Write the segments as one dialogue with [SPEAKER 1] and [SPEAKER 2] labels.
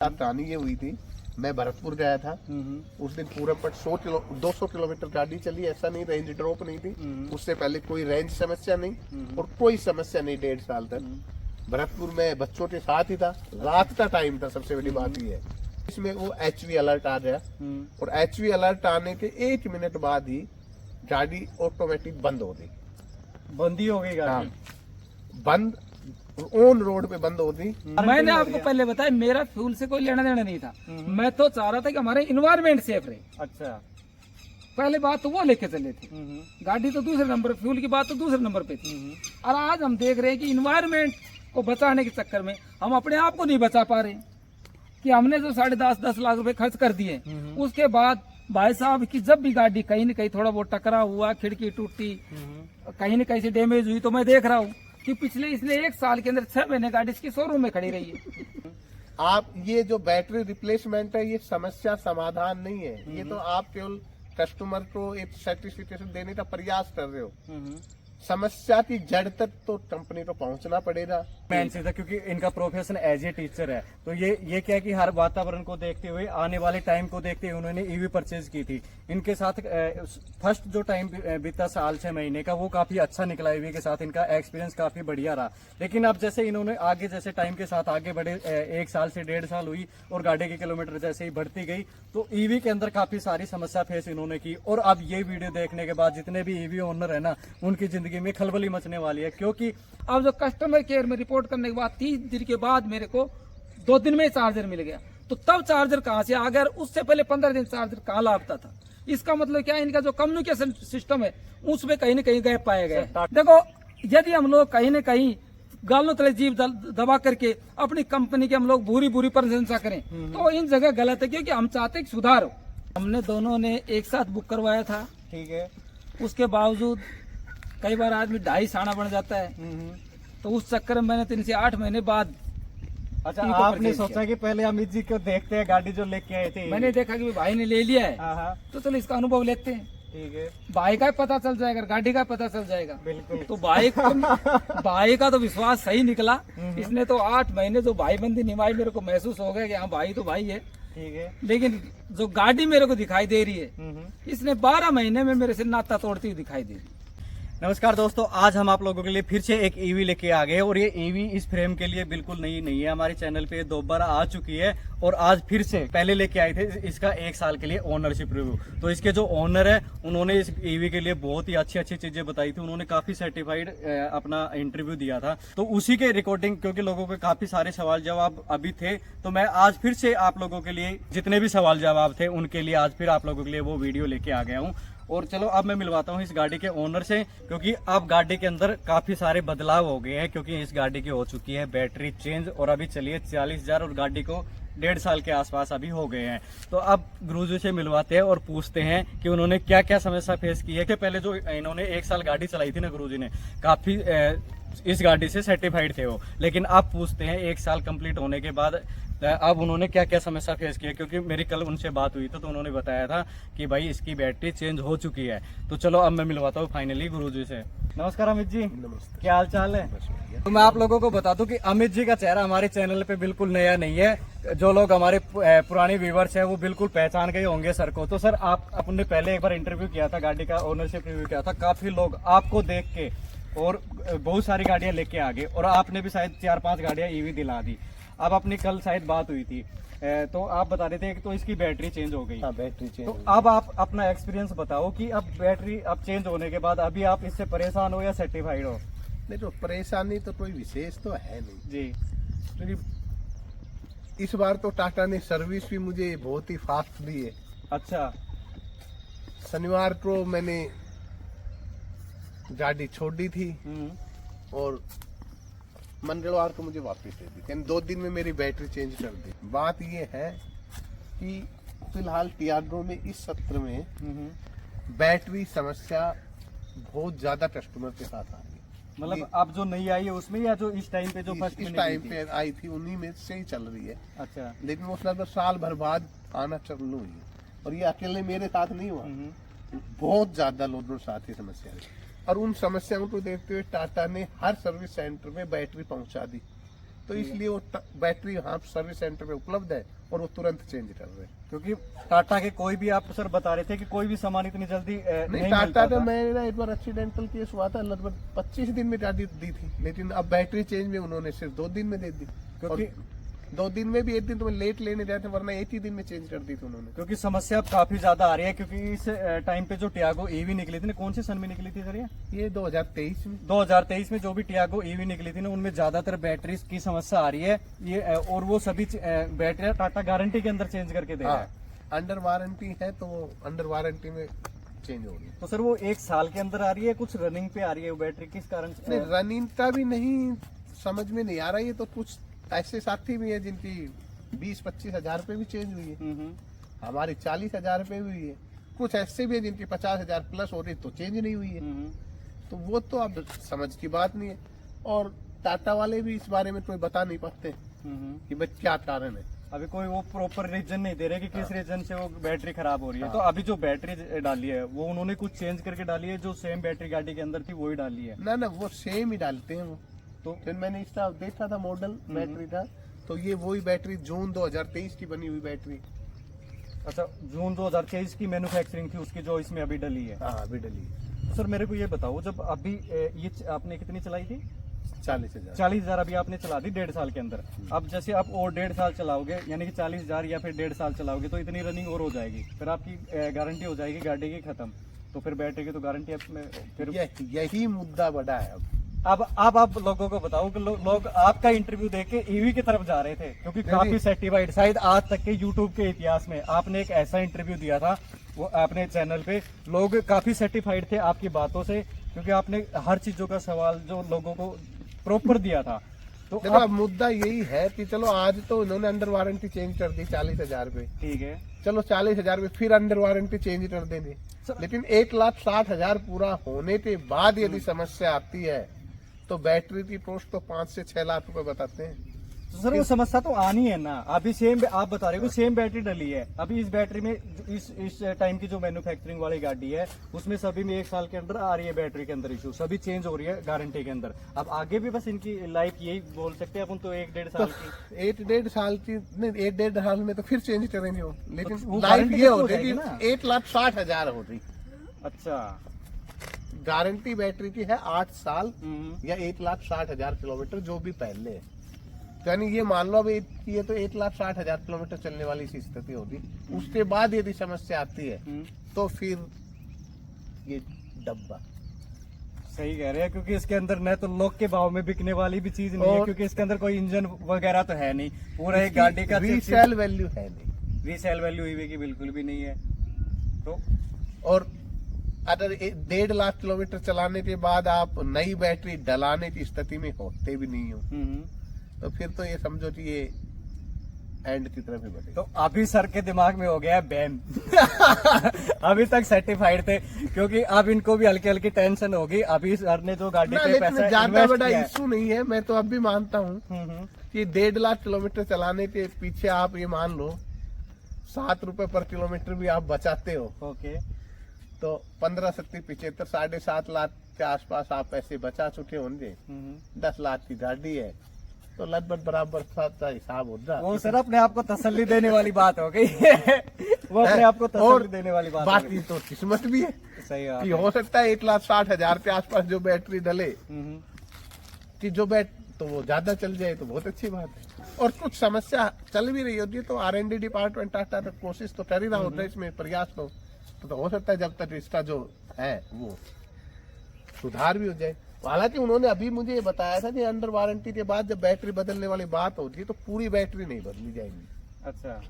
[SPEAKER 1] कहानी ये हुई थी, मैं भरतपुर गया था। उस दिन पूरा पट 200 किलोमीटर गाड़ी चली, ऐसा नहीं रेंज ड्रॉप नहीं थी। उससे पहले कोई रेंज समस्या नहीं और कोई समस्या नहीं 1.5 साल तक। भरतपुर में बच्चों के साथ ही था, रात का टाइम था। सबसे बड़ी बात ये है इसमें वो HV अलर्ट आ गया और HV अलर्ट आने के 1 मिनट बाद ही गाड़ी ऑटोमेटिक बंद हो गई।
[SPEAKER 2] बंदी हो गई गाड़ी।
[SPEAKER 1] हाँ, बंद ऑन रोड पे बंद होती।
[SPEAKER 3] मैंने आपको पहले बताया मेरा फ्यूल से कोई लेना देना नहीं था। मैं तो चाह रहा था कि हमारे इन्वायरमेंट सेफ रहे।
[SPEAKER 2] अच्छा,
[SPEAKER 3] पहले बात तो वो लेके चले थे, गाड़ी तो दूसरे नंबर, फ्यूल की बात तो दूसरे नंबर पे थी। और आज हम देख रहे हैं कि इन्वायरमेंट को बचाने के चक्कर में हम अपने आप को नहीं बचा पा रहे। कि हमने जो 10.5 लाख रुपए खर्च कर दिए, उसके बाद भाई साहब की जब भी गाड़ी कहीं न कहीं थोड़ा बहुत टकरा हुआ, खिड़की टूटी, कहीं न कहीं से डैमेज हुई, तो मैं देख रहा हूँ कि पिछले इसने 1 साल के अंदर 6 महीने गाड़ी इसकी शोरूम में खड़ी रही है।
[SPEAKER 1] आप ये जो बैटरी रिप्लेसमेंट है, ये समस्या समाधान नहीं है। ये तो आप केवल कस्टमर को एक सर्टिफिकेशन देने का प्रयास कर रहे हो। समस्या की जड़ तक तो कंपनी को पहुंचना पड़ेगा।
[SPEAKER 2] मेन चीज है क्योंकि इनका प्रोफेशन एज ए टीचर है, तो ये क्या है कि हर वातावरण को देखते हुए, आने वाले टाइम को देखते हुए उन्होंने ईवी परचेज की थी। इनके साथ फर्स्ट जो टाइम बीता साल 6 महीने का, वो काफी अच्छा निकला। ईवी के साथ इनका एक्सपीरियंस काफी बढ़िया रहा। लेकिन अब जैसे इन्होंने आगे जैसे टाइम के साथ आगे बढ़े, 1 साल से 1.5 साल हुई और गाड़ी के किलोमीटर जैसे ही बढ़ती गई, तो ईवी के अंदर काफी सारी समस्या फेस इन्होंने की। और अब ये वीडियो देखने के बाद जितने भी ईवी ओनर है ना, उनकी जिंदगी में खलबली मचने वाली है। क्योंकि
[SPEAKER 3] अब जो कस्टमर केयर में रिपोर्ट करने के बाद 30 दिन के बाद मेरे को 2 दिन में चार्जर मिल गया, तो तब चार्जर कहाँ से आ गया? उससे पहले 15 दिन चार्जर कहाँ लगता था? इसका मतलब क्या है, इनका जो कम्युनिकेशन सिस्टम है उसमें कहीं न कहीं गैप पाया गया। देखो, यदि हम लोग कहीं न कहीं गालों तले जीभ दबा करके अपनी कंपनी के हम लोग बुरी प्रशंसा करें, तो इन जगह गलत है। क्योंकि हम चाहते हैं कि सुधार हो। हमने दोनों ने एक साथ बुक करवाया था,
[SPEAKER 2] ठीक है,
[SPEAKER 3] उसके बावजूद कई बार आदमी 2.5 साना बन जाता है। तो उस चक्कर में मैंने 3 से 8 महीने बाद
[SPEAKER 2] अच्छा, आपने सोचा कि पहले अमित जी को देखते हैं, गाड़ी जो लेके आए थे।
[SPEAKER 3] मैंने देखा कि भाई ने ले लिया है,
[SPEAKER 2] हाँ,
[SPEAKER 3] तो चलो इसका अनुभव लेते हैं।
[SPEAKER 2] ठीक है,
[SPEAKER 3] भाई का पता चल जाएगा, गाड़ी का पता चल जाएगा।
[SPEAKER 2] बिल्कुल।
[SPEAKER 3] तो भाई का तो विश्वास सही निकला। इसने तो 8 महीने जो भाईबंदी निभाई, मेरे को महसूस हो गया कि हाँ भाई तो भाई है।
[SPEAKER 2] ठीक है।
[SPEAKER 3] लेकिन जो गाड़ी मेरे को दिखाई दे रही है, इसने 12 महीने में मेरे से नाता तोड़ती हुई दिखाई दे रही।
[SPEAKER 2] नमस्कार दोस्तों, आज हम आप लोगों के लिए फिर से एक ईवी लेके आ गए। और ये ईवी इस फ्रेम के लिए बिल्कुल नई नहीं है, हमारे चैनल पे 2 बार आ चुकी है। और आज फिर से पहले लेके आए थे इसका 1 साल के लिए ओनरशिप रिव्यू। तो इसके जो ओनर है, उन्होंने इस ईवी के लिए बहुत ही अच्छी चीजें बताई थी। उन्होंने काफी सर्टिफाइड अपना इंटरव्यू दिया था, तो उसी के रिकॉर्डिंग, क्योंकि लोगों के काफी सारे सवाल जवाब अभी थे, तो मैं आज फिर से आप लोगों के लिए जितने भी सवाल जवाब थे उनके लिए आज फिर आप लोगों के लिए वो वीडियो लेके आ गया हूँ। और चलो अब मैं मिलवाता हूँ इस गाड़ी के ओनर से, क्योंकि अब गाड़ी के अंदर काफी सारे बदलाव हो गए हैं। क्योंकि इस गाड़ी की हो चुकी है बैटरी चेंज, और अभी चलिए 40,000 और गाड़ी को 1.5 साल के आसपास अभी हो गए हैं। तो अब गुरुजी से मिलवाते हैं और पूछते हैं कि उन्होंने क्या क्या समस्या फेस की है। कि पहले जो इन्होंने 1 साल गाड़ी चलाई थी ना गुरुजी ने, काफी इस गाड़ी से सर्टिफाइड थे वो। लेकिन अब पूछते हैं 1 साल कंप्लीट होने के बाद अब उन्होंने क्या क्या समस्या फेस की है। क्योंकि मेरी कल उनसे बात हुई तो उन्होंने बताया था कि भाई इसकी बैटरी चेंज हो चुकी है। तो चलो अब मैं मिलवाता हूँ फाइनली गुरुजी से। नमस्कार अमित जी।
[SPEAKER 1] नमस्ते।
[SPEAKER 2] क्या हाल चाल है? तो मैं आप लोगों को बता दूं कि अमित जी का चेहरा हमारे चैनल पे बिल्कुल नया नहीं है। जो लोग हमारे पुराने व्यूवर्स हैं वो बिल्कुल पहचान गए होंगे सर को। तो सर, आप अपने पहले एक बार इंटरव्यू किया था, गाड़ी का ओनरशिप रिव्यू किया था, काफी लोग आपको देख के और बहुत सारी गाड़ियां लेके आ गए, और आपने भी शायद 4-5 गाड़ियां ईवी दिला दी। अब अपनी कल शायद बात हुई थी, तो आप बता रहे थे कि तो इसकी बैटरी चेंज हो गई।
[SPEAKER 1] हाँ, बैटरी चेंज।
[SPEAKER 2] तो अब आप अपना एक्सपीरियंस बताओ कि अब बैटरी अब चेंज होने के बाद अभी आप इससे परेशान हो या सर्टिफाइड हो?
[SPEAKER 1] नहीं, तो परेशानी तो कोई विशेष तो है नहीं
[SPEAKER 2] जी।
[SPEAKER 1] क्योंकि इस बार तो टाटा ने सर्विस भी मुझे बहुत ही फास्ट दी है।
[SPEAKER 2] अच्छा।
[SPEAKER 1] शनिवार को मैंने गाड़ी छोड़ दी थी और मंगलवार को मुझे वापस दे दी। यानी 2 दिन में मेरी बैटरी चेंज कर दी। बात ये है कि फिलहाल टियागो में इस सत्र में बैटरी समस्या बहुत ज्यादा कस्टमर के साथ आ रही है।
[SPEAKER 2] मतलब अब जो नई आई है उसमें, या जो इस टाइम पे जो फर्स्ट
[SPEAKER 1] इस टाइम पे आई थी उन्हीं में से ही चल रही है।
[SPEAKER 2] अच्छा।
[SPEAKER 1] लेकिन वो लगभग साल भर बाद आना चालू हुई है। और ये अकेले मेरे साथ नहीं हुआ, बहुत ज्यादा लोगों के साथ ही समस्या है। और उन समस्याओं को देखते हुए टाटा ने हर सर्विस सेंटर में बैटरी पहुंचा दी। तो इसलिए वो बैटरी यहाँ सर्विस सेंटर पे उपलब्ध है और वो तुरंत चेंज कर रहे हैं।
[SPEAKER 2] क्योंकि टाटा के कोई भी, आप सर बता रहे थे कि कोई भी सामान इतनी जल्दी
[SPEAKER 1] नहीं, टाटा ने मेरा एक बार एक्सीडेंटल केस हुआ था, लगभग 25 दिन में गाड़ी दी थी, लेकिन अब बैटरी चेंज में उन्होंने सिर्फ 2 दिन में दे दी।
[SPEAKER 2] क्योंकि
[SPEAKER 1] 2 दिन में भी 1 दिन तो मैं लेट लेने गए थे, वरना 1 ही दिन में चेंज कर दी थी उन्होंने।
[SPEAKER 2] क्योंकि समस्या अब काफी ज्यादा आ रही है, क्योंकि इस टाइम पे जो टियागो ईवी निकली थी ना, कौन से सन में निकली थी सर
[SPEAKER 1] ये 2023 में
[SPEAKER 2] 2023 में जो भी टियागो ईवी निकली थी ना, उनमें ज्यादातर बैटरी की समस्या आ रही है ये, और वो सभी बैटरियां टाटा गारंटी के अंदर चेंज करके दे रहा है।
[SPEAKER 1] अंडर वारंटी है तो वो अंडर वारंटी में चेंज हो रही है।
[SPEAKER 2] तो सर वो 1 साल के अंदर आ रही है, कुछ रनिंग पे आ रही है वो बैटरी, किस कारण से?
[SPEAKER 1] नहीं, रनिंग का भी नहीं समझ में नहीं आ रहा है। ये तो कुछ ऐसे साथी भी है जिनकी 20-25 हजार रुपए भी चेंज हुई है, हमारी 40 हजार रुपए भी हुई है। कुछ ऐसे भी है जिनकी 50 हजार प्लस हो रही तो चेंज नहीं हुई है। तो वो तो अब समझ की बात नहीं है, और टाटा वाले भी इस बारे में कोई बता नहीं पाते कि भाई क्या कारण है।
[SPEAKER 2] अभी कोई वो प्रॉपर रीजन नहीं दे रहे कि किस रीजन से वो बैटरी खराब हो रही है। तो अभी जो बैटरी डाली है वो उन्होंने कुछ चेंज करके डाली है, जो सेम बैटरी गाड़ी के अंदर थी वही डाली है?
[SPEAKER 1] ना वो सेम ही डालते हैं वो। तो फिर मैंने इसका देखा था मॉडल बैटरी का, तो ये वही बैटरी जून 2023 की बनी हुई बैटरी।
[SPEAKER 2] अच्छा, जून 2023 की मैन्युफैक्चरिंग थी उसकी, जो इसमें अभी डली है?
[SPEAKER 1] हाँ, अभी डली है।
[SPEAKER 2] तो सर मेरे को ये बताओ, जब अभी ये आपने कितनी चलाई थी?
[SPEAKER 1] 40,000।
[SPEAKER 2] 40,000 अभी आपने चला दी 1.5 साल के अंदर। अब जैसे आप और 1.5 साल चलाओगे, यानी कि 40,000 या फिर 1.5 साल चलाओगे, तो इतनी रनिंग और हो जाएगी, फिर आपकी गारंटी हो जाएगी गाड़ी की खत्म। तो फिर बैटरी की तो गारंटी फिर
[SPEAKER 1] यही मुद्दा बड़ा है
[SPEAKER 2] अब आप लोगों को बताओ कि लोग आपका इंटरव्यू देख के ईवी की तरफ जा रहे थे, क्योंकि काफी सर्टिफाइड, शायद आज तक के यूट्यूब के इतिहास में आपने एक ऐसा इंटरव्यू दिया था वो अपने चैनल पे, लोग काफी सर्टिफाइड थे आपकी बातों से, क्योंकि आपने हर चीजों का सवाल जो लोगों को प्रॉपर दिया था। तो
[SPEAKER 1] देखो अब मुद्दा यही है कि चलो आज तो इन्होंने अंडर वारंटी चेंज कर दी 40,000 रुपए,
[SPEAKER 2] ठीक है,
[SPEAKER 1] चलो 40,000 रुपए फिर अंडर वारंटी चेंज कर देंगे, लेकिन 1,60,000 पूरा होने के बाद यदि समस्या आती है तो बैटरी की कॉस्ट तो 5 से 6 लाख रुपए बताते हैं।
[SPEAKER 2] तो सर वो समस्या तो आनी है ना। अभी सेम आप बता रहे हो सेम बैटरी डली है, अभी इस बैटरी में इस टाइम की जो मैन्युफैक्चरिंग वाली गाड़ी है उसमें सभी में 1 साल के अंदर आ रही है बैटरी के अंदर इशू, सभी चेंज हो रही है गारंटी के अंदर। अब आगे भी बस इनकी लाइफ यही बोल सकते हैं अपन, तो 1-1.5 साल की,
[SPEAKER 1] 1-1.5 साल की नहीं, 1-1.5 साल में तो फिर चेंज करेंगे वो, लेकिन
[SPEAKER 2] वो
[SPEAKER 1] लाइफ
[SPEAKER 2] गारंटी
[SPEAKER 1] ये
[SPEAKER 2] हो
[SPEAKER 1] हो रही
[SPEAKER 2] जाएगी
[SPEAKER 1] है
[SPEAKER 2] ना।
[SPEAKER 1] 1,60,000 हो रही।
[SPEAKER 2] अच्छा,
[SPEAKER 1] गारंटी बैटरी की है 8 साल या 1,60,000 किलोमीटर जो भी पहले है। यानी ये मान लो अभी ये तो 1,60,000 किलोमीटर चलने वाली सी स्थिति होगी, उसके बाद यदि समस्या आती है तो फिर ये डब्बा।
[SPEAKER 2] सही कह रहे हैं, क्योंकि इसके अंदर न तो लोग के भाव में बिकने वाली भी चीज नहीं है, क्योंकि इसके अंदर कोई इंजन वगैरह तो है नहीं, पूरा एक गाड़ी का
[SPEAKER 1] रीसेल वैल्यू है नहीं,
[SPEAKER 2] रीसेल वैल्यू ईवी की बिल्कुल भी नहीं है। तो
[SPEAKER 1] और अगर 1.5 लाख किलोमीटर चलाने के बाद आप नई बैटरी डलाने की स्थिति में होते भी नहीं हो तो फिर तो ये समझो कि ये एंड की तरफ ही बढ़े।
[SPEAKER 2] तो अभी सर के दिमाग में हो गया है बैन अभी तक सर्टिफाइड थे, क्योंकि अब इनको भी हल्की हल्की टेंशन होगी। अभी सर ने जो गाड़ी पे पैसा
[SPEAKER 1] ज्यादा बड़ा इशू नहीं है, मैं तो अब भी मानता हूँ कि 1.5 लाख किलोमीटर चलाने के पीछे आप ये मान लो 7 रुपए पर किलोमीटर भी आप बचाते हो,
[SPEAKER 2] ओके,
[SPEAKER 1] तो 15, 70, 75, 7.5 लाख के आसपास आप पैसे बचा चुके होंगे। 10 लाख की गाड़ी है तो लगभग बराबर का हिसाब हो रहा।
[SPEAKER 2] वो सर अपने आप को तसल्ली देने वाली बात हो गई वो अपने आप को तसल्ली देने वाली बात।
[SPEAKER 1] बाकी तो किस्मत भी है,
[SPEAKER 2] सही है
[SPEAKER 1] कि हो सकता है 1,60,000 के आसपास जो बैटरी डले कि जो तो वो ज्यादा चल जाए तो बहुत अच्छी बात है। और कुछ समस्या चल भी रही होती है तो R&D डिपार्टमेंट टाटा तक कोशिश तो कर ही रहा होता है इसमें प्रयास तो हो सकता है जब तक इसका जो है वो सुधार भी हो जाए। हालांकि उन्होंने अभी मुझे ये बताया था कि अंडर वारंटी के बाद जब बैटरी बदलने वाली बात होती है तो पूरी बैटरी नहीं बदली जाएगी।
[SPEAKER 2] अच्छा,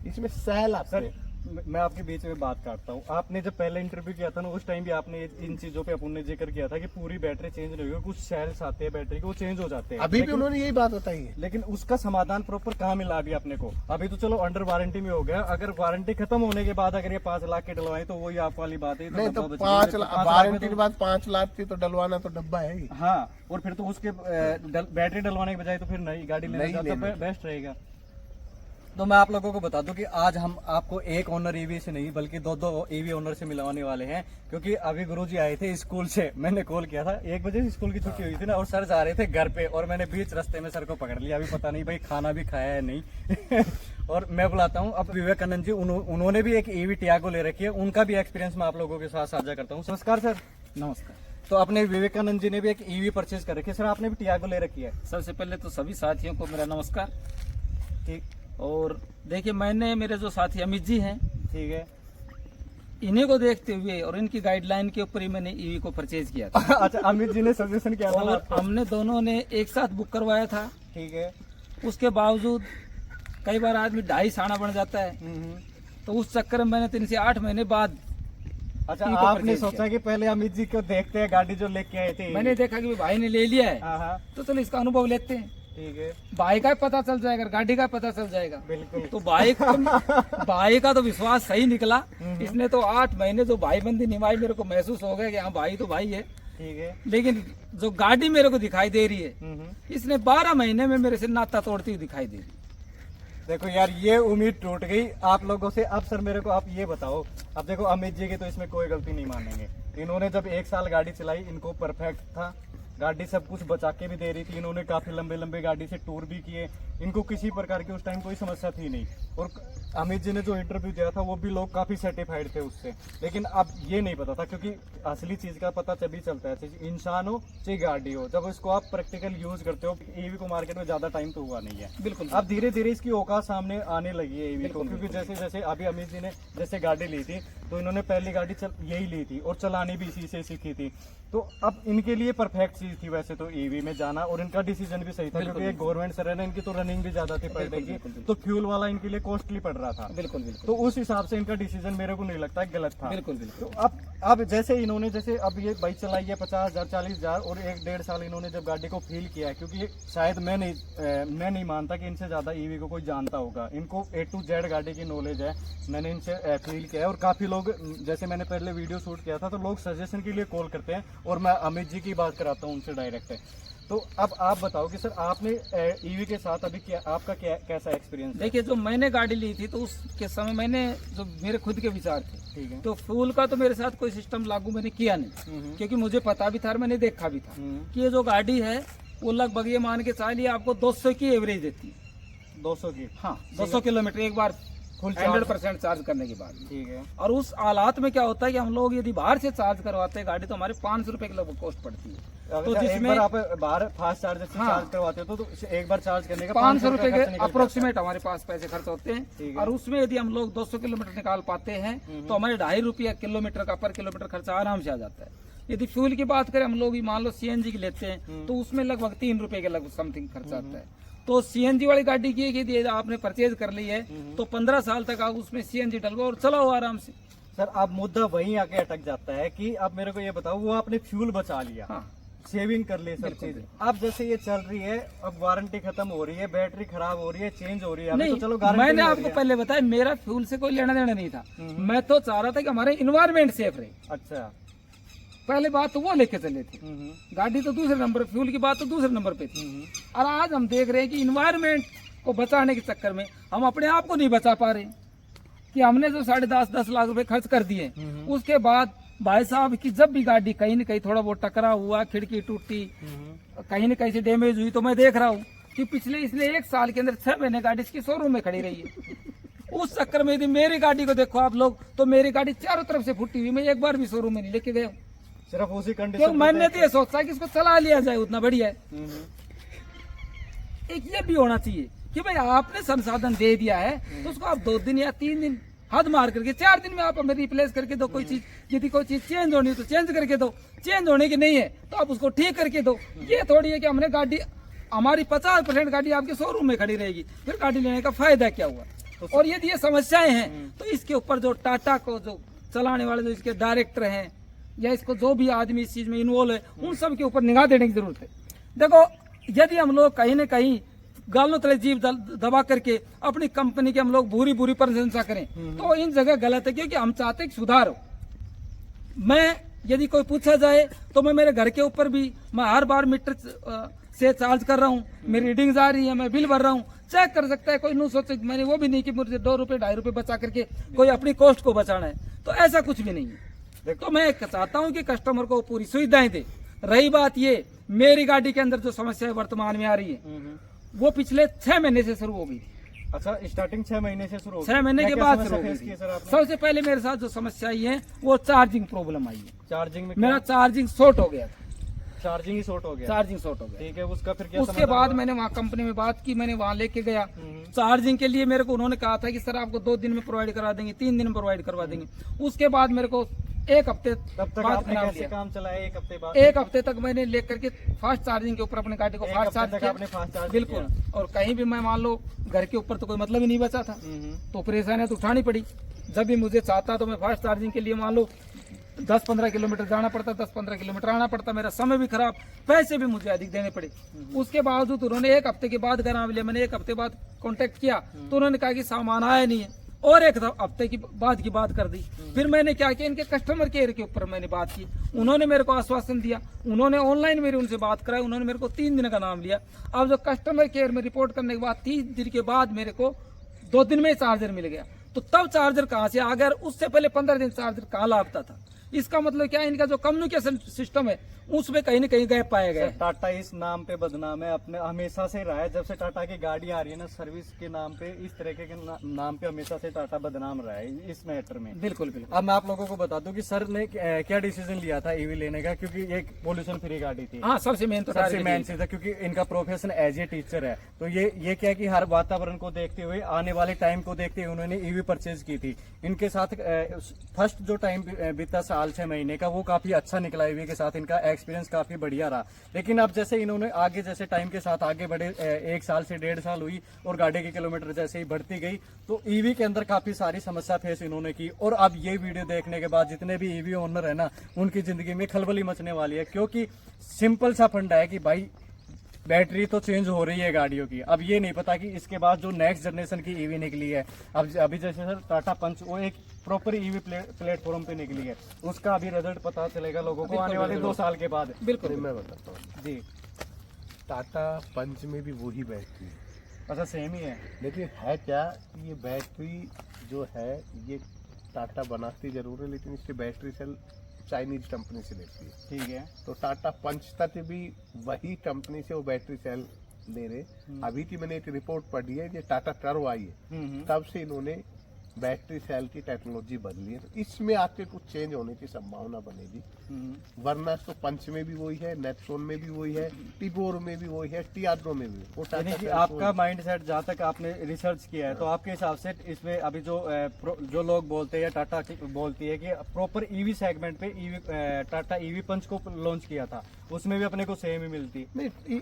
[SPEAKER 1] इसमें सेल आपसे
[SPEAKER 2] मैं आपके बीच में बात काटता हूँ। आपने जब पहले इंटरव्यू किया था ना, उस टाइम भी आपने इन चीजों पे अपन ने जिक्र किया था कि पूरी बैटरी चेंज नहीं होगी, कुछ सेल्स आते हैं बैटरी के वो चेंज हो जाते हैं।
[SPEAKER 1] अभी भी उन्होंने यही बात बताई है,
[SPEAKER 2] लेकिन उसका समाधान प्रॉपर कहाँ मिला अभी अपने को? अभी तो चलो अंडर वारंटी में हो गया, अगर वारंटी खत्म होने के बाद अगर ये 5 लाख के डलवाए तो वही आप वाली बात है।
[SPEAKER 1] नहीं तो 5 लाख वारंटी के बाद 5 लाख की तो डलवाना तो डब्बा है ही।
[SPEAKER 2] हाँ, और फिर तो उसके बैटरी डलवाने के बजाय तो फिर नई गाड़ी लेना बेस्ट रहेगा। तो मैं आप लोगों को बता दूं कि आज हम आपको एक ओनर ईवी से नहीं बल्कि दो ईवी ओनर से मिलवाने वाले हैं, क्योंकि अभी गुरुजी आए थे स्कूल से। मैंने कॉल किया था 1 बजे स्कूल की छुट्टी हुई थी ना, और सर जा रहे थे घर पे, और मैंने बीच रास्ते में सर को पकड़ लिया। अभी पता नहीं भाई खाना भी खाया है नहीं और मैं बुलाता हूँ अब विवेकानंद जी, उन्होंने भी एक ईवी टियागो ले रखी है, उनका भी एक्सपीरियंस मैं आप लोगों के साथ साझा करता हूँ। नमस्कार सर।
[SPEAKER 3] नमस्कार।
[SPEAKER 2] तो अपने विवेकानंद जी ने भी एक ईवी परचेज कर रखी है, सर आपने भी टियागो ले रखी है।
[SPEAKER 3] सबसे पहले तो सभी साथियों को मेरा नमस्कार।
[SPEAKER 2] ठीक,
[SPEAKER 3] और देखिए, मैंने मेरे जो साथी अमित जी हैं,
[SPEAKER 2] ठीक है।
[SPEAKER 3] इन्हीं को देखते हुए और इनकी गाइडलाइन के ऊपर ही मैंने ईवी को परचेज किया था।
[SPEAKER 2] अच्छा, अमित जी ने सजेशन किया था
[SPEAKER 3] और हमने दोनों ने एक साथ बुक करवाया था।
[SPEAKER 2] ठीक है।
[SPEAKER 3] उसके बावजूद कई बार आदमी 2.5 साना बन जाता है, तो उस चक्कर में मैंने 3 से 8 महीने बाद
[SPEAKER 2] अच्छा,
[SPEAKER 3] ईवी को
[SPEAKER 2] आपने
[SPEAKER 3] परचेज
[SPEAKER 2] सोचा
[SPEAKER 3] किया।
[SPEAKER 2] कि पहले अमित जी को देखते हैं गाड़ी जो लेके आए थे।
[SPEAKER 3] मैंने देखा कि भाई ने ले लिया है,
[SPEAKER 2] हाँ,
[SPEAKER 3] तो चलो इसका अनुभव लेते हैं।
[SPEAKER 2] ठीक है।
[SPEAKER 3] भाई का पता चल जाएगा, गाड़ी का पता चल जाएगा।
[SPEAKER 2] बिल्कुल।
[SPEAKER 3] तो भाई का तो विश्वास सही निकला। इसने तो 8 महीने जो भाईबंदी निभाई, मेरे को महसूस हो गया कि हाँ भाई तो भाई है।
[SPEAKER 2] ठीक है।
[SPEAKER 3] लेकिन जो गाड़ी मेरे को दिखाई दे रही है, इसने 12 महीने में मेरे से नाता तोड़ती हुई दिखाई दे रही।
[SPEAKER 2] देखो यार, ये उम्मीद टूट गई आप लोगों से। अब सर मेरे को आप ये बताओ, अब देखो अमित जी की तो इसमें कोई गलती नहीं मानेंगे। इन्होंने जब 1 साल गाड़ी चलाई, इनको परफेक्ट था, गाड़ी सब कुछ बचा के भी दे रही थी। इन्होंने काफी लंबे लंबे गाड़ी से टूर भी किए, इनको किसी प्रकार की उस टाइम कोई समस्या थी नहीं। और अमित जी ने जो इंटरव्यू दिया था वो भी लोग काफी सेटिस्फाइड थे उससे। लेकिन अब ये नहीं पता था, क्योंकि असली चीज का पता तभी चलता है, चाहे इंसान हो चाहे गाड़ी हो, जब इसको आप प्रैक्टिकल यूज करते हो। ईवी को मार्केट में ज्यादा टाइम तो हुआ नहीं है।
[SPEAKER 3] बिल्कुल।
[SPEAKER 2] अब धीरे धीरे इसकी औकात सामने आने लगी है ईवी को, क्योंकि जैसे जैसे अभी अमित जी ने जैसे गाड़ी ली थी, तो इन्होंने पहली गाड़ी यही ली थी और चलानी भी इसी से सीखी थी। तो अब इनके लिए परफेक्ट चीज थी वैसे तो ईवी में जाना, और इनका डिसीजन भी सही था, क्योंकि एक गवर्नमेंट से रहना, इनकी तो रनिंग भी ज्यादा थी पर डे की, तो फ्यूल वाला इनके लिए कॉस्टली पड़ रहा था।
[SPEAKER 3] बिल्कुल बिल्कुल।
[SPEAKER 2] तो उस हिसाब से इनका डिसीजन मेरे को नहीं लगता गलत था।
[SPEAKER 3] बिल्कुल बिल्कुल।
[SPEAKER 2] तो अब जैसे इन्होंने जैसे अब ये बाइक चलाई है 50,000 40,000, और 1-1.5 साल इन्होंने जब गाड़ी को फील किया है, क्योंकि शायद मैं नहीं मानता कि इनसे ज्यादा ईवी को कोई जानता होगा। इनको A to Z गाड़ी की नॉलेज है, मैंने इनसे फील किया है। और काफी लोग, जैसे मैंने पहले वीडियो शूट किया था, तो लोग सजेशन के लिए कॉल करते हैं, और मैं अमित जी की बात कराता हूँ उनसे डायरेक्ट। तो अब आप बताओ कि सर आपने ईवी के साथ अभी आपका कैसा एक्सपीरियंस है?
[SPEAKER 3] देखिए, जो मैंने गाड़ी ली थी तो उसके समय मैंने जो मेरे खुद के विचार थे,
[SPEAKER 2] ठीक है।
[SPEAKER 3] तो फ्यूल का तो मेरे साथ कोई सिस्टम लागू मैंने किया नहीं, क्योंकि मुझे पता भी था और मैंने देखा भी था कि ये जो गाड़ी है वो लगभग ये मान के चलिए आपको 200 की एवरेज देती है।
[SPEAKER 2] 200 की?
[SPEAKER 3] हाँ, 200 किलोमीटर एक बार
[SPEAKER 2] फुल
[SPEAKER 3] 100% चार्ज करने के बाद।
[SPEAKER 2] ठीक है।
[SPEAKER 3] और उस हालात में क्या होता है कि हम लोग यदि बाहर से चार्ज करवाते हैं गाड़ी, तो हमारे 500 रुपए की लगभग कॉस्ट पड़ती है।
[SPEAKER 2] तो जिसमें आप बाहर फास्ट चार्जर से चार्ज करवाते हो, तो एक बार चार्ज करने का
[SPEAKER 3] 500 रुपए के अप्रोक्सीमेट हमारे पास पैसे खर्च होते हैं।
[SPEAKER 2] है।
[SPEAKER 3] और उसमें यदि हम लोग 200 किलोमीटर निकाल पाते हैं, तो हमारे 2.5 रुपया किलोमीटर का पर किलोमीटर खर्चा आराम से आ जाता है। यदि फ्यूल की बात करें, हम लोग मान लो CNG की लेते हैं, तो उसमें लगभग 3 रुपए के लगभग समथिंग खर्चा आता है। तो CNG वाली गाड़ी की यदि आपने परचेज कर ली है, तो 15 साल तक आप उसमें CNG डलवाओ और चलाओ आराम से।
[SPEAKER 2] सर, अब मुद्दा वहीं आके अटक जाता है कि अब मेरे को ये बताओ, वो आपने फ्यूल बचा लिया,
[SPEAKER 3] हाँ,
[SPEAKER 2] सेविंग कर ली सब चीज। अब जैसे ये चल रही है, अब वारंटी खत्म हो रही है, बैटरी खराब हो रही है, चेंज हो रही है,
[SPEAKER 3] नहीं,
[SPEAKER 2] तो चलो गारंटी
[SPEAKER 3] मैंने आपको पहले बताया मेरा फ्यूल से कोई लेना देना नहीं था। मैं तो चाह रहा था कि हमारे इन्वायरमेंट सेफ रहे।
[SPEAKER 2] अच्छा,
[SPEAKER 3] पहले बात तो वो लेके चले थे, गाड़ी तो दूसरे नंबर, फ्यूल की बात तो दूसरे नंबर पे थी। और आज हम देख रहे हैं कि इन्वायरमेंट को बचाने के चक्कर में हम अपने आप को नहीं बचा पा रहे, कि हमने जो 10.5 लाख रुपए खर्च कर दिए, उसके बाद भाई साहब की जब भी गाड़ी कहीं न कहीं थोड़ा बहुत टकराव हुआ, खिड़की टूटी, कहीं न कहीं से डैमेज हुई, तो मैं देख रहा हूँ कि पिछले इसने 1 साल के अंदर 6 महीने गाड़ी इसकी शोरूम में खड़ी रही है। उस चक्कर में यदि मेरी गाड़ी को देखो आप लोग, तो मेरी गाड़ी चारों तरफ से फुटी हुई, मैं एक बार भी शोरूम में नहीं लेके गया।
[SPEAKER 2] सिर्फ उसी
[SPEAKER 3] क्यों?
[SPEAKER 2] कंडीशन
[SPEAKER 3] मैंने तो ये सोचा कि इसको चला लिया जाए, उतना बढ़िया है। एक ये भी होना चाहिए कि भाई आपने संसाधन दे दिया है, तो उसको आप 2 दिन या 3 दिन हद मार करके 4 दिन में आप हमें रिप्लेस करके दो। कोई चीज, यदि कोई चीज चेंज होनी है तो चेंज करके दो, चेंज होने की नहीं है तो आप उसको ठीक करके दो। ये थोड़ी है कि हमने गाड़ी, हमारी 50% गाड़ी आपके शोरूम में खड़ी रहेगी, फिर गाड़ी लेने का फायदा क्या हुआ? और यदि ये समस्याएं हैं, तो इसके ऊपर जो टाटा को जो चलाने वाले जो इसके डायरेक्टर हैं, या इसको जो भी आदमी इस चीज में इन्वॉल्व है, उन सब के ऊपर निगाह देने की जरूरत है। देखो, यदि हम लोग कहीं न कहीं गालों तले जीव दबा करके अपनी कंपनी की हम लोग बुरी बुरी प्रशंसा करें, तो इन जगह गलत है, क्योंकि हम चाहते हैं सुधार हो। मैं, यदि कोई पूछा जाए, तो मैं मेरे घर के ऊपर भी मैं हर बार मीटर से चार्ज कर रहा हूँ, मेरी रीडिंग आ रही है, मैं बिल भर रहा हूँ, चेक कर सकता है कोई। नहीं सोचे मैंने वो भी नहीं कि मुझे 2 रुपए 2.5 रुपए बचा करके कोई अपनी कॉस्ट को बचाना है, तो ऐसा कुछ भी नहीं है। तो मैं चाहता हूँ कि कस्टमर को पूरी सुविधाएं दे। रही बात ये, मेरी गाड़ी के अंदर जो समस्या वर्तमान में आ रही है वो पिछले 6 महीने से शुरू हो गई।
[SPEAKER 2] अच्छा, स्टार्टिंग 6 महीने से शुरू हो
[SPEAKER 3] 6 महीने के बाद शुरू हो
[SPEAKER 2] फेस
[SPEAKER 3] गई।
[SPEAKER 2] किया सर आपने?
[SPEAKER 3] सबसे पहले मेरे साथ जो समस्या आई है वो चार्जिंग प्रॉब्लम आई है।
[SPEAKER 2] चार्जिंग में
[SPEAKER 3] मेरा चार्जिंग शॉर्ट हो गया था,
[SPEAKER 2] चार्जिंग ही शॉर्ट हो गया।
[SPEAKER 3] चार्जिंग शॉर्ट हो गया।
[SPEAKER 2] ठीक है, उसका फिर क्या
[SPEAKER 3] उसके
[SPEAKER 2] समाधान
[SPEAKER 3] बाद
[SPEAKER 2] हुआ?
[SPEAKER 3] मैंने वहाँ कंपनी में बात की, मैंने वहाँ लेके गया चार्जिंग के लिए। मेरे को उन्होंने कहा था कि सर आपको 2 दिन में प्रोवाइड करा देंगे, 3 दिन में प्रोवाइड करवा देंगे। उसके बाद मेरे को 1 हफ्ते
[SPEAKER 2] तब तक
[SPEAKER 3] बाद
[SPEAKER 2] आपने
[SPEAKER 3] नाम
[SPEAKER 2] कैसे
[SPEAKER 3] लिया।
[SPEAKER 2] काम चलाया 1 हफ्ते बाद?
[SPEAKER 3] 1 हफ्ते तक मैंने लेकर के फास्ट चार्जिंग के ऊपर अपने गाड़ी को
[SPEAKER 2] 1
[SPEAKER 3] फास्ट
[SPEAKER 2] हफ्ते
[SPEAKER 3] चार्ज
[SPEAKER 2] तक
[SPEAKER 3] किया।
[SPEAKER 2] आपने फास्ट चार्ज
[SPEAKER 3] बिल्कुल। और कहीं भी मैं मान लो घर के ऊपर तो कोई मतलब ही नहीं बचा था, तो परेशानियां तो उठानी पड़ी। जब भी मुझे चाहता तो मैं फास्ट चार्जिंग के लिए मान लो 10-15 किलोमीटर जाना पड़ता, 10-15 किलोमीटर आना पड़ता, मेरा समय भी खराब, पैसे भी मुझे अधिक देने पड़े। उसके बावजूद उन्होंने 1 हफ्ते के बाद नाम लिया। मैंने 1 हफ्ते बाद कांटेक्ट किया तो उन्होंने कहा कि सामान आया नहीं है, और 1 हफ्ते की बात कर दी। फिर मैंने क्या किया, इनके कस्टमर केयर के ऊपर मैंने बात की। उन्होंने मेरे को आश्वासन दिया, उन्होंने ऑनलाइन मेरी उनसे बात कराई, उन्होंने मेरे को 3 दिन का नाम लिया। अब जो कस्टमर केयर में रिपोर्ट करने के बाद 30 दिन के बाद मेरे को 2 दिन में चार्जर मिल गया। तो तब चार्जर कहाँ से आ गया, उससे पहले 15 दिन चार्जर कहाँ लापता था। इसका मतलब क्या है, इनका जो कम्युनिकेशन सिस्टम है उसमें कहीं न कहीं गैप पाया गया है।
[SPEAKER 2] टाटा इस नाम पे बदनाम है, अपने हमेशा से रहा है। जब से टाटा की गाड़ी आ रही है ना, सर्विस के नाम पे, इस तरह के नाम पे हमेशा से टाटा बदनाम रहा है इस मैटर में।
[SPEAKER 3] बिल्कुल बिल्कुल।
[SPEAKER 2] अब मैं आप लोगों को बता दूं कि सर ने क्या डिसीजन लिया था ईवी लेने का, क्योंकि एक पोल्यूशन फ्री गाड़ी थी।
[SPEAKER 3] हाँ, सबसे मेन तो
[SPEAKER 2] सबसे मेन चीज है, क्योंकि इनका प्रोफेशन एज ए टीचर है। तो ये क्या कि हर वातावरण को देखते हुए, आने वाले टाइम को देखते हुए उन्होंने ईवी परचेज की थी। इनके साथ फर्स्ट जो टाइम बीता साल 6 महीने का, वो काफी अच्छा निकला। ईवी के साथ इनका एक्सपीरियंस काफी बढ़िया रहा। लेकिन अब जैसे इन्होंने आगे, जैसे टाइम के साथ आगे बढ़े, 1 साल से 1.5 साल हुई और गाड़ी की किलोमीटर जैसे ही बढ़ती गई, तो ईवी के अंदर काफी सारी समस्या फेस इन्होंने की। और अब ये वीडियो देखने के बाद जितने भी ईवी ओनर है ना, उनकी जिंदगी में खलबली मचने वाली है। क्योंकि सिंपल सा फंडा है कि भाई बैटरी तो चेंज हो रही है गाड़ियों की, अब ये नहीं पता कि इसके बाद जो नेक्स्ट जनरेशन की ईवी निकली है, अब अभी जैसे सर टाटा पंच, वो एक प्रॉपर ईवी प्लेटफॉर्म पे निकली है, उसका अभी रिजल्ट पता चलेगा लोगों को आने वाले 2 साल के बाद।
[SPEAKER 3] बिल्कुल।
[SPEAKER 1] मैं बताता हूँ
[SPEAKER 2] जी।
[SPEAKER 1] टाटा पंच में भी वही बैटरी है,
[SPEAKER 2] अच्छा, सेम ही है।
[SPEAKER 1] लेकिन है क्या, ये बैटरी जो है ये टाटा बनाती जरूर है, लेकिन इसकी बैटरी सेल चाइनीज कंपनी से लेती है।
[SPEAKER 2] ठीक है।
[SPEAKER 1] तो टाटा पंच तक भी वही कंपनी से वो बैटरी सेल ले रहे। अभी की मैंने एक रिपोर्ट पढ़ी है, ये टाटा कर्व आई है, तब से इन्होंने बैटरी सेल की टेक्नोलॉजी बदली है। तो इसमें आके कुछ चेंज होने की संभावना बनेगी, वरना तो पंच में भी वही है, नेक्सॉन में भी वही है, टिगोर में भी वही है, टियागो में भी। वो
[SPEAKER 2] यानी कि
[SPEAKER 1] टाटा
[SPEAKER 2] आपका माइंड सेट, जहाँ तक आपने रिसर्च किया है, तो आपके हिसाब से इसमें अभी जो लोग बोलते हैं या टाटा बोलती है कि प्रॉपर ईवी सेगमेंट पे टाटा ईवी पंच को लॉन्च किया था, उसमें भी अपने को सेम ही मिलती।
[SPEAKER 1] नहीं,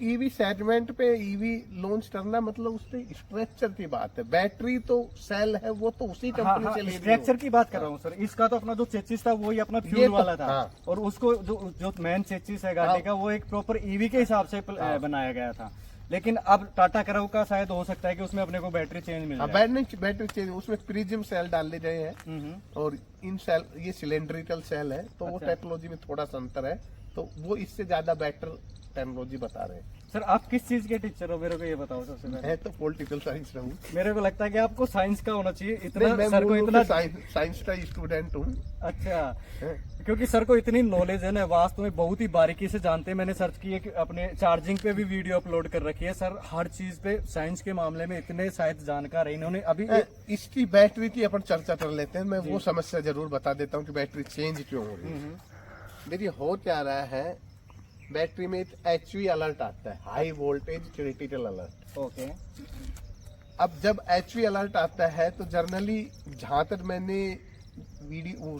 [SPEAKER 1] ईवी सेगमेंट पे ईवी लॉन्च करना मतलब उसके स्ट्रक्चर की बात है। बैटरी तो सेल है, वो तो उसी कंपनी से ले रही
[SPEAKER 2] स्ट्रक्चर की बात कर रहा हूँ सर। इसका तो अपना जो चेचिस था वही अपना फ्यूल
[SPEAKER 1] तो-
[SPEAKER 2] वाला था,
[SPEAKER 1] हाँ।
[SPEAKER 2] और उसको जो मेन चेचिस है गाड़ी का, वो एक प्रॉपर ईवी के हिसाब से बनाया गया था। लेकिन अब टाटा करव का शायद हो सकता है कि उसमें अपने को बैटरी चेंज मिल जाए।
[SPEAKER 1] बैटरी चेंज, उसमें प्रिज्म सेल डाले गए हैं और इन सेल, ये सिलेंड्रिकल सेल है, तो वो
[SPEAKER 2] अच्छा।
[SPEAKER 1] टेक्नोलॉजी में थोड़ा सा अंतर है, तो वो इससे ज्यादा बेटर टेक्नोलॉजी बता रहे हैं।
[SPEAKER 2] सर, आप किस चीज के टीचर हो, मेरे को ये बताओ सबसे पहले।
[SPEAKER 1] मैं तो पॉलिटिकल साइंस रहूँ,
[SPEAKER 2] मेरे को लगता है कि आपको साइंस का होना चाहिए, इतना
[SPEAKER 1] मैं
[SPEAKER 2] सर को इतना।
[SPEAKER 1] साइंस का स्टूडेंट हूँ।
[SPEAKER 2] अच्छा, क्योंकि सर को इतनी नॉलेज है ना, वास्तव में बहुत ही बारीकी से जानते हैं। मैंने सर्च किया कि अपने चार्जिंग पे भी वीडियो अपलोड कर रखी है। सर हर चीज पे साइंस के मामले में इतने शायद जानकार है इन्होंने। अभी
[SPEAKER 1] इसकी बैटरी की अपन चर्चा कर लेते हैं। मैं वो समस्या जरूर बता देता हूँ कि बैटरी चेंज क्यों हो रही है। देखिए, हो क्या रहा है, बैटरी में एक HV अलर्ट आता है, high voltage critical alert.
[SPEAKER 2] Okay.
[SPEAKER 1] अब जब HV अलर्ट आता है तो जर्नली, जहाँ तक मैंने वीडियो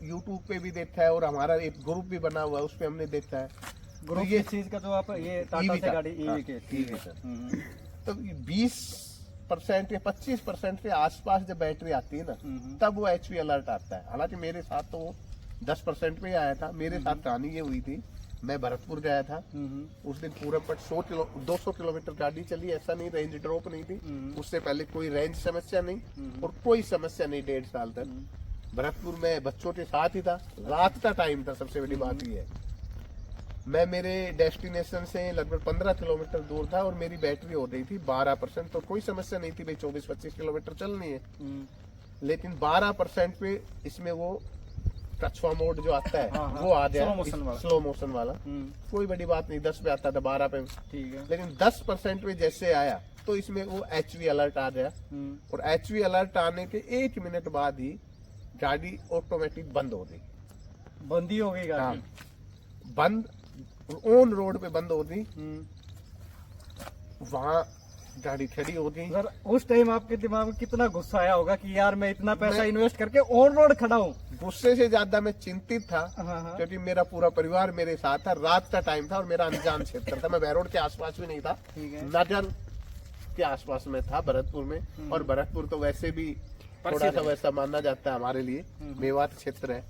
[SPEAKER 1] यूट्यूब पे भी देखा है और हमारा एक ग्रुप भी बना हुआ है, उस पे हमने देखा है।
[SPEAKER 2] ग्रुप
[SPEAKER 1] ये
[SPEAKER 2] ये चीज का जो आप ये टाटा
[SPEAKER 1] EV
[SPEAKER 2] से
[SPEAKER 1] का,
[SPEAKER 2] गाड़ी ईवी के, ठीक है
[SPEAKER 1] EV
[SPEAKER 2] सर।
[SPEAKER 1] तो 20% या 25% के आसपास जब बैटरी आती है ना, तब वो HV अलर्ट आता है। हालांकि मेरे साथ तो वो 10% पे ही आया था। मेरे साथ कहानी ये हुई थी, मैं भरतपुर गया था, उस दिन पूरा पट 200 किलोमीटर गाड़ी चली, ऐसा नहीं रेंज ड्रॉप नहीं थी। उससे पहले कोई रेंज समस्या नहीं और कोई समस्या नहीं 1.5 साल तक। भरतपुर में बच्चों के साथ ही था, रात का टाइम था, सबसे बड़ी बात ये है। मैं मेरे डेस्टिनेशन से लगभग 15 किलोमीटर दूर था और मेरी बैटरी हो गई थी 12%। तो कोई समस्या नहीं थी भाई 24-25 किलोमीटर चलनी है, लेकिन 12% पे इसमें वो टचवा मोड जो आता है
[SPEAKER 2] हाँ, हाँ,
[SPEAKER 1] वो आ गया,
[SPEAKER 2] स्लो मोशन वाला।
[SPEAKER 1] कोई बड़ी बात नहीं, 10 पे आता था 12 पे,
[SPEAKER 2] ठीक है।
[SPEAKER 1] लेकिन 10% पे जैसे आया तो इसमें वो HV अलर्ट आ गया और HV अलर्ट आने के 1 मिनट बाद ही गाड़ी ऑटोमेटिक बंद हो गई।
[SPEAKER 2] बंद ही हो गई गाड़ी?
[SPEAKER 1] बंद, ऑन रोड पे बंद हो गई, वहां गाड़ी खड़ी हो गई।
[SPEAKER 2] सर उस टाइम आपके दिमाग में कितना गुस्सा आया होगा कि यार मैं इतना पैसा इन्वेस्ट करके ऑन रोड खड़ा हूँ?
[SPEAKER 1] गुस्से से ज्यादा मैं चिंतित था,
[SPEAKER 2] हाँ।
[SPEAKER 1] क्योंकि मेरा पूरा परिवार मेरे साथ था, रात का टाइम था और मेरा अनजान क्षेत्र था, मैं बैरोड के आसपास भी नहीं था,
[SPEAKER 2] ठीक है।
[SPEAKER 1] नगर के आसपास में था, भरतपुर में। और भरतपुर तो वैसे भी थोड़ा सा वैसा माना जाता है हमारे लिए, मेवात क्षेत्र है,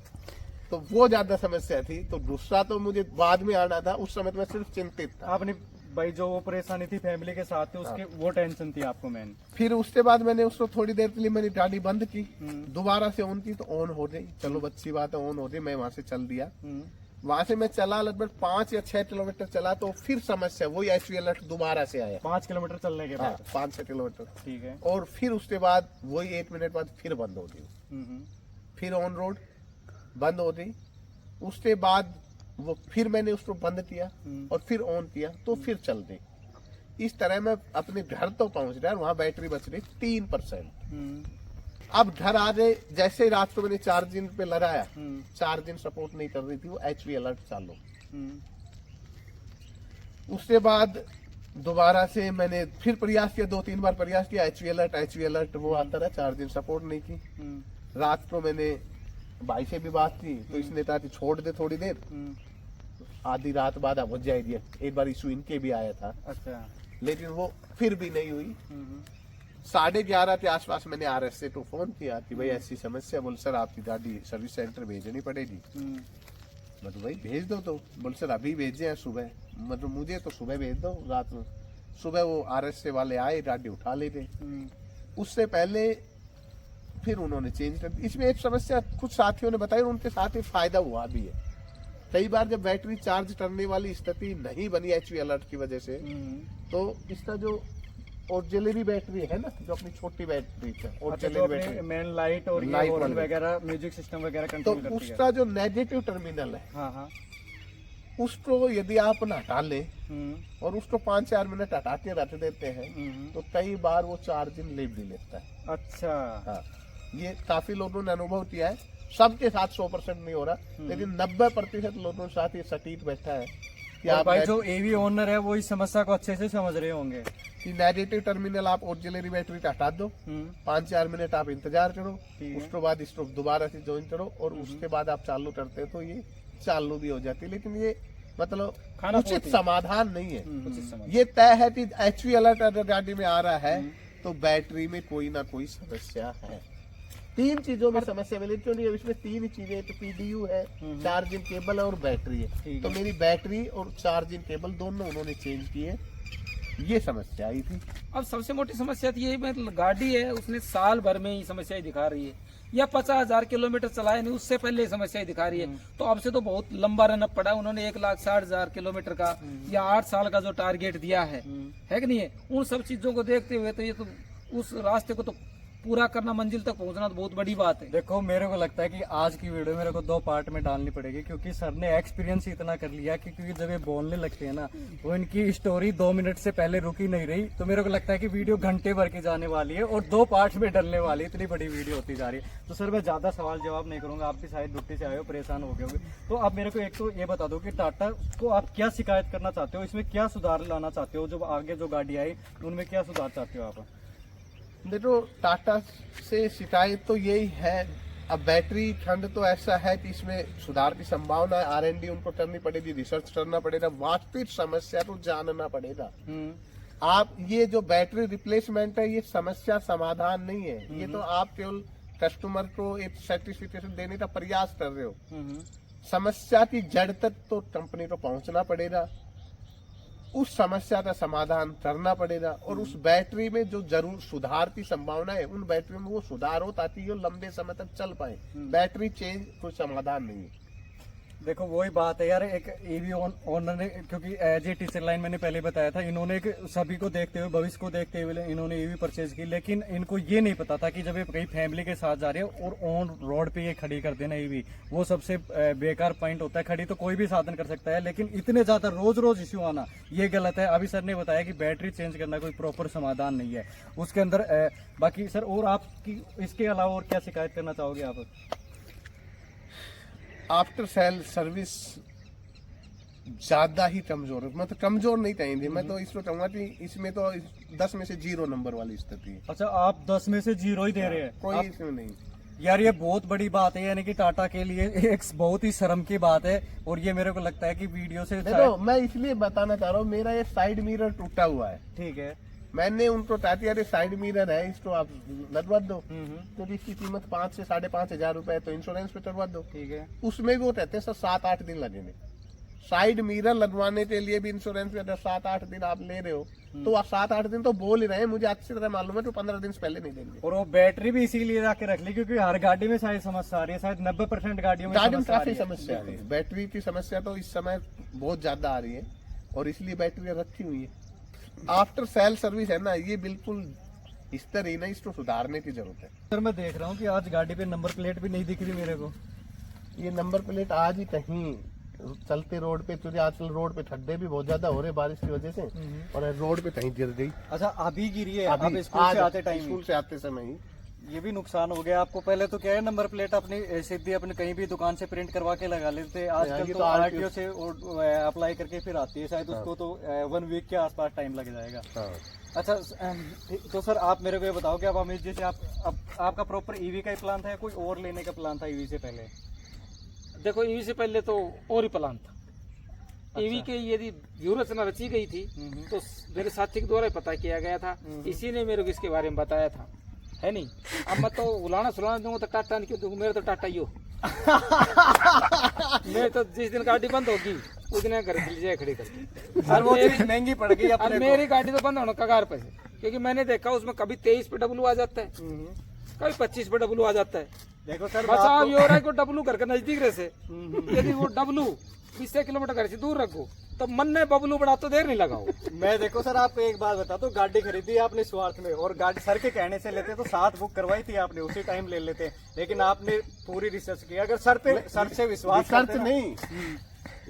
[SPEAKER 1] तो वो ज्यादा समस्या थी। तो गुस्सा तो मुझे बाद में आना था, उस समय तो मैं सिर्फ चिंतित था।
[SPEAKER 2] आपने भाई जो वो परेशानी थी फैमिली के साथ थी उसके वो टेंशन थी आपको मेन?
[SPEAKER 1] फिर उसके बाद मैंने उसको थोड़ी देर के लिए मैंने गाड़ी बंद की, दोबारा से ऑन की तो ऑन हो गई। चलो अच्छी बात है, ऑन हो गई, मैं वहां से चल दिया। वहां से मैं चला लगभग 5 या 6 किलोमीटर चला तो फिर समस्या वही HV अलर्ट दोबारा से आया।
[SPEAKER 2] 5 किलोमीटर चलने के बाद?
[SPEAKER 1] 5-6 किलोमीटर,
[SPEAKER 2] ठीक है।
[SPEAKER 1] और फिर उसके बाद वही 1 मिनट बाद फिर बंद हो गई, फिर ऑन रोड बंद हो गई। उसके बाद वो फिर मैंने उसको बंद किया और फिर ऑन किया तो फिर चल गई। इस तरह मैं अपने घर तो पहुंच गया, वहां बैटरी बच रही 3%। अब घर आ गए, जैसे ही रात को मैंने चार्जिंग पे लगाया, चार्जिंग सपोर्ट नहीं कर रही थी, वो HV अलर्ट चालू। उसके बाद दोबारा से मैंने फिर प्रयास किया, 2-3 बार प्रयास किया, HV अलर्ट वो आता रहा, चार्जिंग सपोर्ट नहीं की। रात को मैंने भाई से भी बात की तो इसने कहा कि छोड़ दे थोड़ी देर, आधी रात बाद अब हो जाएगी। एक बार इशू इनके भी आया था,
[SPEAKER 2] अच्छा,
[SPEAKER 1] लेकिन वो फिर भी नहीं हुई। 11:30 के आसपास मैंने RSA को फोन किया कि भाई ऐसी समस्या, बोल सर आपकी गाड़ी सर्विस सेंटर भेजनी पड़ेगी। मतलब भाई भेज दो, तो बोल सर अभी भेजे हैं सुबह, मतलब मुझे तो सुबह भेज दो। रात में सुबह वो RSA वाले आए, गाड़ी उठा ले गए। उससे पहले फिर उन्होंने चेंज कर दी। इसमें एक समस्या कुछ साथियों ने बताई, उनके साथ ही फायदा हुआ भी है। कई बार जब बैटरी चार्ज करने वाली स्थिति नहीं बनी HV अलर्ट की वजह से, तो इसका जो ऑक्सिलरी बैटरी है ना, जो अपनी छोटी बैटरी है, ऑक्सिलरी बैटरी,
[SPEAKER 2] मेन लाइट और
[SPEAKER 1] लाइट
[SPEAKER 2] हॉर्न वगैरह, म्यूजिक सिस्टम वगैरह
[SPEAKER 1] तो
[SPEAKER 2] कंट्रोल करती है।
[SPEAKER 1] उसका जो नेगेटिव टर्मिनल है,
[SPEAKER 2] हाँ,
[SPEAKER 1] उसको यदि आप न हटा ले और उसको 5-4 मिनट हटा के रख देते हैं तो कई बार वो चार्जिंग ले भी लेता है।
[SPEAKER 2] अच्छा,
[SPEAKER 1] हाँ, ये काफी लोगों ने अनुभव किया है, सबके साथ 100% नहीं हो रहा, लेकिन 90% लोगों के साथ ये सटीक बैठा है कि आप
[SPEAKER 2] भाई जो AV ओनर है वो इस समस्या को अच्छे से समझ रहे होंगे
[SPEAKER 1] कि नेगेटिव टर्मिनल आप ऑक्सिलरी बैटरी का हटा दो, 5-4 मिनट आप इंतजार करो, उसके बाद इसको दोबारा से ज्वाइन करो और उसके बाद आप चालू करते हो तो ये चालू भी हो जाती है। लेकिन ये मतलब उचित समाधान नहीं है। ये तय है कि HV अलर्ट अगर गाड़ी में आ रहा है तो बैटरी में कोई ना कोई समस्या है। 3 चीजों में समस्या मिली, क्योंकि इसमें 3 ही चीजें, तो PDU है, चार्जिंग केबल है और बैटरी है। तो मेरी बैटरी और चार्जिंग केबल दोनों उन्होंने चेंज किए, ये समस्या आई थी।
[SPEAKER 3] अब सबसे मोटी समस्या तो ये गाड़ी है, उसने साल भर में ही समस्या दिखा रही है, या 50,000 किलोमीटर चलाए नहीं उससे पहले समस्या दिखा रही है। तो अब से तो बहुत लंबा रनअप पड़ा, उन्होंने 1,60,000 किलोमीटर का या 8 साल का जो टारगेट दिया है कि नहीं है, उन सब चीजों को देखते हुए तो ये तो उस रास्ते को तो पूरा करना, मंजिल तक पहुंचना तो बहुत बड़ी बात है।
[SPEAKER 2] देखो मेरे को लगता है कि आज की वीडियो मेरे को 2 पार्ट में डालनी पड़ेगी, क्योंकि सर ने एक्सपीरियंस ही इतना कर लिया कि क्योंकि जब ये बोलने लगते हैं ना, वो इनकी स्टोरी 2 मिनट से पहले रुकी नहीं रही। तो मेरे को लगता है कि वीडियो घंटे भर की जाने वाली है और 2 पार्ट में डलने वाली है, इतनी बड़ी वीडियो होती जा रही है। तो सर मैं ज्यादा सवाल जवाब नहीं करूंगा, आप भी शायद ड्यूटी से आए हो, परेशान हो गए होंगे। तो आप मेरे को एक तो ये बता दो कि टाटा को आप क्या शिकायत करना चाहते हो, इसमें क्या सुधार लाना चाहते हो, जो आगे जो गाड़ी आई उनमें क्या सुधार चाहते हो आप?
[SPEAKER 1] देखो टाटा से शिकायत तो यही है, अब बैटरी खंड तो ऐसा है कि इसमें सुधार की संभावना है, R&D उनको करनी पड़ेगी, रिसर्च करना पड़ेगा, वास्तविक समस्या को जानना पड़ेगा। आप ये जो बैटरी रिप्लेसमेंट है ये समस्या समाधान नहीं है, ये तो आप केवल कस्टमर को एक सर्टिफिकेशन देने का प्रयास कर रहे हो। समस्या की जड़ तक तो कंपनी को पहुंचना पड़ेगा, उस समस्या का समाधान करना पड़ेगा और उस बैटरी में जो जरूर सुधार की संभावना है उन बैटरी में वो सुधार हो ताकि ये लंबे समय तक चल पाए। बैटरी चेंज कोई समाधान नहीं है।
[SPEAKER 2] देखो वही बात है यार, एक ईवी ओनर ने, क्योंकि एज ए टीचर लाइन मैंने पहले बताया था, इन्होंने एक सभी को देखते हुए, भविष्य को देखते हुए इन्होंने ईवी परचेज की, लेकिन इनको ये नहीं पता था कि जब ये कहीं फैमिली के साथ जा रहे हैं और ऑन रोड पे ये खड़ी कर देना ईवी, वो सबसे बेकार पॉइंट होता है। खड़ी तो कोई भी साधन कर सकता है, लेकिन इतने ज्यादा रोज रोज इश्यू आना ये गलत है। अभी सर ने बताया कि बैटरी चेंज करना कोई प्रॉपर समाधान नहीं है उसके अंदर। बाकी सर और आपकी इसके अलावा और क्या शिकायत करना चाहोगे आप?
[SPEAKER 1] आफ्टर सेल सर्विस ज्यादा ही कमजोर है, मतलब कमजोर नहीं चाहिए, मैं तो इसको कहूंगा कि इसमें तो 10 में से 0 नंबर वाली स्थिति है।
[SPEAKER 2] अच्छा, आप 10 में से 0 ही दे रहे हैं?
[SPEAKER 1] कोई इसमें नहीं
[SPEAKER 2] यार ये बहुत बड़ी बात है, यानी कि टाटा के लिए एक बहुत ही शर्म की बात है। और ये मेरे को लगता है कि वीडियो से
[SPEAKER 1] देखो, मैं इसलिए बताना चाह रहा हूँ, मेरा ये साइड मिरर टूटा हुआ है,
[SPEAKER 2] ठीक है,
[SPEAKER 1] मैंने उनको कहती अरे साइड मिरर है, इसको आप लगवा दो, तो इसकी कीमत 5 से 5.5 हजार रुपए है, तो इंश्योरेंस पे करवा दो।
[SPEAKER 2] ठीक है,
[SPEAKER 1] उसमें भी वो कहते हैं सर 7-8 दिन लगेंगे। साइड मिरर लगवाने के लिए भी इंश्योरेंस पे अगर 7-8 दिन आप ले रहे हो, तो आप 7-8 दिन तो बोल ही रहे हैं, मुझे अच्छी तरह मालूम है, तो 15 दिन से पहले नहीं देंगे।
[SPEAKER 2] और वो बैटरी भी इसीलिए जाके रख ली क्योंकि हर गाड़ी में शायद समस्या आ रही है, शायद 90% गाड़ियों में
[SPEAKER 1] काफी समस्या आ रही है। बैटरी की समस्या तो इस समय बहुत ज्यादा आ रही है, और इसलिए बैटरी रखी हुई है। आफ्टर सेल सर्विस है ना, ये बिल्कुल इस तरह ही ना, इसको सुधारने की जरूरत है।
[SPEAKER 2] सर मैं देख रहा हूँ कि आज गाड़ी पे नंबर प्लेट भी नहीं दिख रही मेरे को।
[SPEAKER 1] ये नंबर प्लेट आज ही कहीं चलते रोड पे, क्योंकि आजकल रोड पे खड्डे भी बहुत ज्यादा हो रहे बारिश की वजह से, और रोड पे कहीं गिर गई।
[SPEAKER 2] अच्छा, अभी गिरी है?
[SPEAKER 1] अभी
[SPEAKER 2] अब स्कूल से आते टाइम?
[SPEAKER 1] स्कूल से आते समय ही
[SPEAKER 2] ये भी नुकसान हो गया आपको। पहले तो क्या है, नंबर प्लेट अपनी सीधी अपने कहीं भी दुकान से प्रिंट करवा के लगा लेते, आजकल तो आरटीओ से अप्लाई करके फिर आती है, शायद उसको तो 1 वीक के आसपास टाइम लग जाएगा। अच्छा, तो सर आप मेरे को ये बताओ कि आप अमित जी से आपका प्रॉपर ईवी का ही प्लान था या कोई और लेने का प्लान था ईवी से पहले?
[SPEAKER 3] देखो, ईवी से पहले तो और ही प्लान था। ईवी के यदि व्यूहरचना रची गई थी तो मेरे साथी के द्वारा ही पता किया गया था, इसी ने मेरे को इसके बारे में बताया था, है नहीं। अब मैं तो उलाना सुलाना दूंगा तो टाटा नहीं क्यों दूंगा, मेरा तो टाटा ही हो। मैं तो जिस दिन गाड़ी बंद होगी उस दिन घर जाए खड़ी करके।
[SPEAKER 2] और वो चीज महंगी पड़ गई
[SPEAKER 3] अब मेरी गाड़ी तो बंद होना कगार पे है, क्योंकि मैंने देखा उसमें कभी 23 पे डब्लू आ जाता है, कभी 25 पे डब्लू आ जाता है।
[SPEAKER 2] देखो सर,
[SPEAKER 3] बस आप ये हो रहा है कि डब्लू घर के नजदीक रहे से, यदि वो डब्लू 20 किलोमीटर घर से दूर रखो तो मन ने बबलू बढ़ा तो देर नहीं लगाओ।
[SPEAKER 2] मैं देखो सर आपको एक बात बता दो, गाड़ी खरीदी आपने स्वार्थ में, और गाड़ी सर के कहने से लेते तो 7 बुक करवाई थी आपने, उसी टाइम ले लेते, लेकिन आपने पूरी रिसर्च किया। अगर सर से विश्वास
[SPEAKER 1] करते नहीं,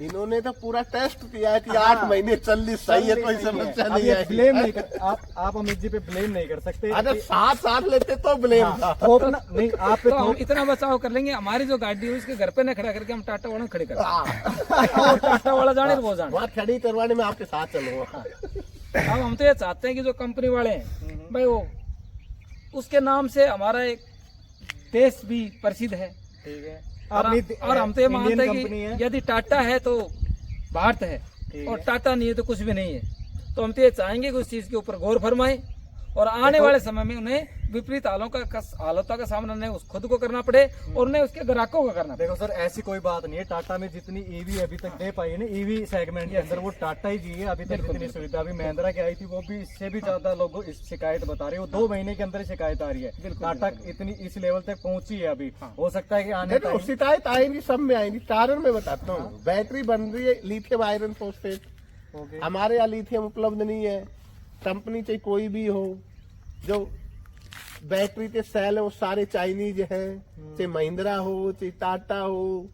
[SPEAKER 1] इन्होंने तो पूरा टेस्ट किया है कि 8 महीने चल ली सही है, कोई समस्या नहीं है।
[SPEAKER 2] ब्लेम नहीं कर, आप अमित जी पे ब्लेम नहीं कर सकते।
[SPEAKER 1] अगर 7 लेते तो ब्लेम था।
[SPEAKER 2] नहीं, आप पे
[SPEAKER 3] तो हम इतना बचाव कर लेंगे, हमारी जो गाड़ी है उसके घर पे न खड़ा करके हम टाटा वाला खड़े कर टाटा वाला जाने वो जाने,
[SPEAKER 1] वहाँ खड़ी करवाने में आपके साथ चलो।
[SPEAKER 3] अब हम तो ये चाहते हैं कि जो कंपनी वाले हैं भाई, वो उसके नाम से हमारा एक देश भी प्रसिद्ध है,
[SPEAKER 2] ठीक है।
[SPEAKER 3] और हम तो ये मानते हैं कि यदि टाटा है तो भारत है, और टाटा नहीं है तो कुछ भी नहीं है। तो हम तो ये चाहेंगे कि उस चीज के ऊपर गौर फरमाएं, और आने वाले समय में उन्हें विपरीत हालतों का सामना नहीं उस खुद को करना पड़े और उन्हें उसके ग्राहकों को करना पड़े।
[SPEAKER 2] देखो सर, ऐसी कोई बात नहीं है, टाटा में जितनी ईवी अभी तक दे पाई है ना ईवी सेगमेंट के अंदर, वो टाटा ही जी है अभी तक जितनी सुविधा। अभी महिंद्रा की आई थी, वो भी इससे भी ज्यादा लोग इस शिकायत बता रहे हैं, वो 2 महीने के अंदर शिकायत आ रही है। टाटा इतनी इस लेवल तक पहुंची है अभी, हो सकता है कि आने
[SPEAKER 1] देखो शिकायत आएंगी, सब में आएंगी। कारण मैं बताता हूँ, बैटरी बन रही है लिथियम आयरन फॉस्फेट, हमारे यहाँ लिथियम उपलब्ध नहीं है। कंपनी चाहे कोई भी हो, जो बैटरी के सेल है वो सारे चाइनीज हैं, चाहे महिंद्रा हो, चाहे टाटा हो,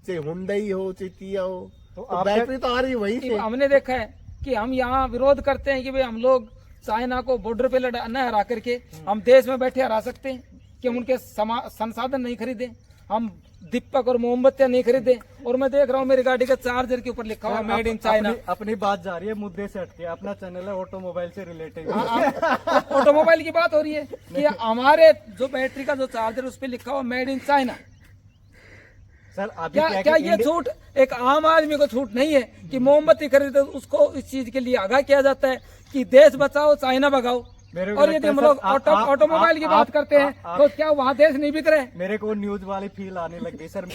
[SPEAKER 1] चाहे हुंडई हो, चाहे किया हो, तो बैटरी तो आ रही वही से।
[SPEAKER 3] हमने देखा है कि हम यहाँ विरोध करते हैं कि भाई हम लोग चाइना को बॉर्डर पे न हरा करके हम देश में बैठे हरा सकते हैं, कि हम उनके संसाधन नहीं खरीदे, हम दीपक और मोमबत्तियां नहीं खरीदे। और मैं देख रहा हूँ मेरी गाड़ी का चार्जर के ऊपर लिखा हुआ मेड इन चाइना।
[SPEAKER 2] अपनी बात जा रही है मुद्दे से हटके, अपना चैनल है ऑटोमोबाइल से रिलेटेड,
[SPEAKER 3] ऑटोमोबाइल की बात हो रही है कि हमारे जो बैटरी का जो चार्जर उस पर लिखा हुआ मेड इन चाइना।
[SPEAKER 2] सर अभी
[SPEAKER 3] क्या ये छूट एक आम आदमी को छूट नहीं है कि मोमबत्ती खरीदे उसको इस चीज के लिए आगाह किया जाता है कि देश बचाओ चाइना भगाओ। और यदि हम लोग ऑटोमोबाइल की बात करते हैं तो क्या वहाँ देश नहीं बिक रहे?
[SPEAKER 2] मेरे को न्यूज वाली फील आने लग गई सर।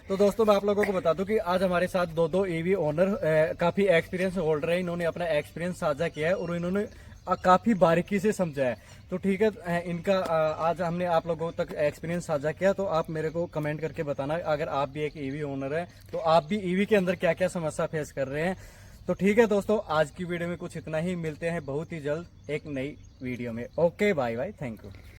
[SPEAKER 2] तो दोस्तों मैं आप लोगों को बता दूं कि आज हमारे साथ 2 ईवी ओनर काफी एक्सपीरियंस होल्डर है, इन्होंने अपना एक्सपीरियंस साझा किया है और इन्होंने काफी बारीकी से समझा है। तो ठीक है, इनका आज हमने आप लोगों तक एक्सपीरियंस साझा किया। तो आप मेरे को कमेंट करके बताना, अगर आप भी एक ईवी ओनर है तो आप भी ईवी के अंदर क्या क्या समस्या फेस कर रहे हैं। तो ठीक है दोस्तों, आज की वीडियो में कुछ इतना ही। मिलते हैं बहुत ही जल्द एक नई वीडियो में। Okay, bye bye, thank you.